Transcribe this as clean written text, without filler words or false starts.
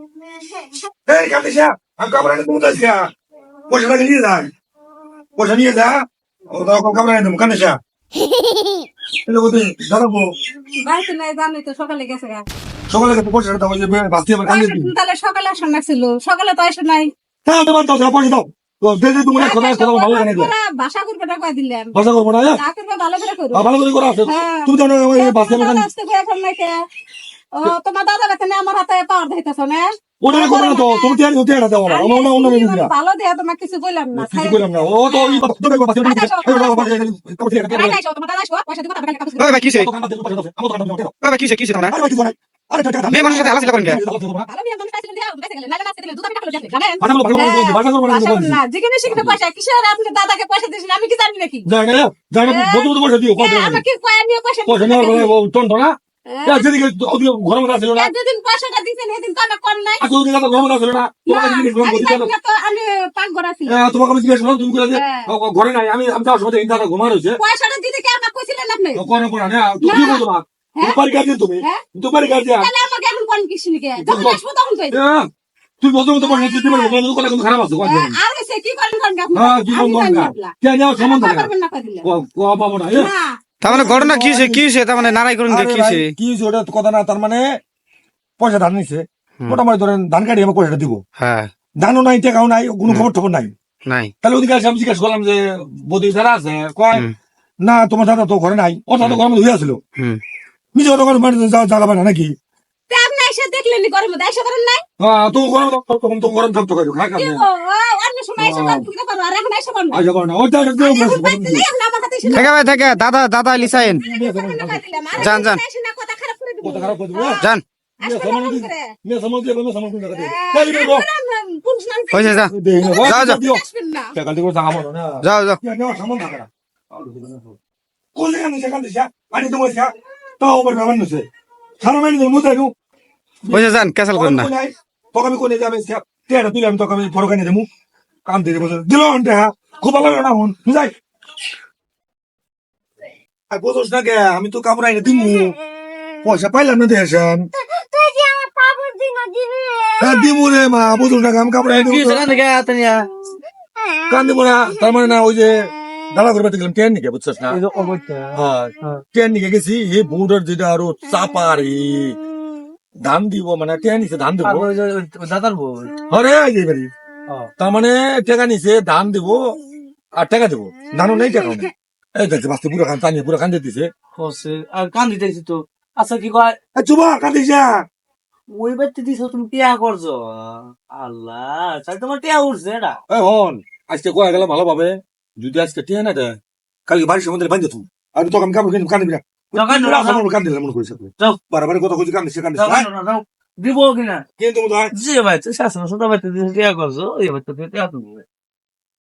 এই কান্দিসা আমি কাপড় এনে তুমি যাচ্ছি পয়সাটাকে নিয়ে যাই পয়সা নিয়ে যা ও তো কাপড় এনে দেবো কান্দিসা দাঁড়াবো বাড়িতে নাই জানি তো সকালে গেছে গা। সকালে গেছে পয়সাটা দাও যে বাঁচতে হবে কান্দি তাহলে সকালে আসন লাগছিল সকালে তো আসে নাই। হ্যাঁ তোমার দাও পয়সা দাও তোমার কথা কথা ভালো লাগে না বাসা করবে না কয় দিলেন ভাষা করবো না যা করবে ভালো করে করো। ভালো করে করা আছে হ্যাঁ। তুমি জানো বাঁচতে হবে দাদা আসতে করে ফোন নাই কে? ও তোমার দাদা কাছে না আমার হাতে পাওয়ার দিতেছ না। ওটা করবো না তো তুমি টিয়ার হতে এটা দাও না অন্য অন্য আমি না ভালো দেয়া তোমাকে কিছু বললাম না। কিছু বললাম না ও তো ওই কথা তো বাঁচতে হবে তোমার দাদা আসো পয়সা দিব টাকা কাছে। ওই ভাই কিসে ওই ভাই কিসে তোমরা মেয়ে মানুষের সাথে আলাদা করেন কে ভালো বিয়ে মানুষ আসলে দেয়া বেঁচে গেলে না না দিলে দুধ আমি টাকা দেব জানেন। ভালো না যেখানে সেখানে পয়সা কিসের আপনি দাদাকে পয়সা দিয়েছেন আমি কি জানি নাকি? জানা জানা বন্ধু তো পয়সা দিও আমাকে কয় নিয়ে পয়সা পয়সা নেওয়ার বেলায় টন না যেদিকে ঘরের মধ্যে আসছিল না যেদিন পয়সাটা দিয়েছেন সেদিন তো আমার কম নাই। আজকে ওদিকে ঘরের মধ্যে আসছিল না আমি পাক করা ছিল তোমাকে আমি জিজ্ঞেস করলাম তুমি করে ঘরে নাই আমি আমি যাওয়ার সময় ইন্টারটা ঘুমা রয়েছে পয়সাটা দিতে কি আমাকে কইছিলেন আপনি? কোনো কোনো না তুমি কি বলছো না তোমার গার্জিয়ান তুমি তোমার গার্জিয়ান তাহলে আমাকে এখন কোন কিছু নাকি যখন আসবো তখন কই তুই বলতো তোমার দিতে পারবে কোনো কোনো খারাপ আছে আর সে কি করেন কোন আপনি? হ্যাঁ কি বলবো না কে যাও সম্বন্ধ না করবেন না কই দিলে ও বাবা না না তার মানে ঘটনা কিসে তার মানে নারাই করুন কে কিসে কি ওটা কথা না তার মানে পয়সা ধান নিছে মোটামুটি ধরেন ধান কাটি আমি পয়সাটা দিব হ্যাঁ ধানও নাই টাকাও নাই কোনো খবর টবর নাই নাই তাহলে ওদিকে আমি জিজ্ঞেস করলাম যে বৌদি যারা আছে কয় না তোমার দাদা তো ঘরে নাই ওর দাদা ঘরের মধ্যে হয়ে আসলো নিজে ওটা ঘরে জ্বালাবে না নাকি তে আপনি এসে দেখলেন নি গরম মধ্যে এসে করেন নাই? তো গরম তখন তো গরম থাকতো খাই কি খাবে গো অন্য সময় এসে করতে পারো আর এখন এসে করুন আচ্ছা করো না ওইটা এখন আমার হাতে এসে থেকে ভাই থেকে দাদা লিসাইন যান, যান। কথা খারাপ করে দিব কথা খারাপ করে দিবো যান মেয়ে সমাজ দিয়ে মেয়ে সমাজ করে দেবো হয়েছে যা যাও, যাও। টাকা দিয়ে জামা বলো না যাও নেওয়ার সামান থাকে না কোন জায়গা সেখান থেকে আনি তোমার তাও আমার ব্যাপার নছে সারা মাইনে মতো হয়েছে যান ক্যান্সেল করেন না তোকে আমি কোনে যাবে তেরা তুলে আমি তোকে আমি ফরকানি দেবো কাম দিয়ে দেবো দিল খুব ভালো না হন যাই বোঝোস না কে আমি তো কাপড় আইনে দিমু পয়সা পাইলাম না দেশেন দিমু রে মা বোঝোস না আমি কাপড় আইনে কান দিব না তার মানে না ওই যে দাদা করে গেলাম ট্রেন নিকে বুঝছস না ট্রেন নিকে গেছি এই বউডার যেটা আরো চাপারি ধান দিব মানে ট্রেন নিছে ধান দিব দাদার বউ আরে এইবারই তার মানে টাকা নিছে ধান দিব আর টাকা দিব ধানও নেই টাকাও নেই এই দেখছে বাস্তে পুরো খান টানিয়ে পুরো কান্দে দিছে আর কান দিতেছি তো আচ্ছা কি কয় চুবা কান্দিস না ওই বাড়িতে দিছো তুমি টিয়া করছো আল্লাহ তাই তোমার টিয়া উঠছে এটা এই হন আজকে কয়ে গেলাম ভালো পাবে যদি আজকে টিয়া না দেয় কালকে বাড়ির সময় বান্ধে তুমি আর তোকে আমি কাপড় কিনে কান্দিবি না কান্দিলাম মনে করিস বারবার কথা কইছি কান্দিস কান্দিস দিব কিনা কিন্তু জি ভাই তো শাসন সদা বাড়িতে দিছো টিয়া করছো ওই বাড়িতে টিয়া তুমি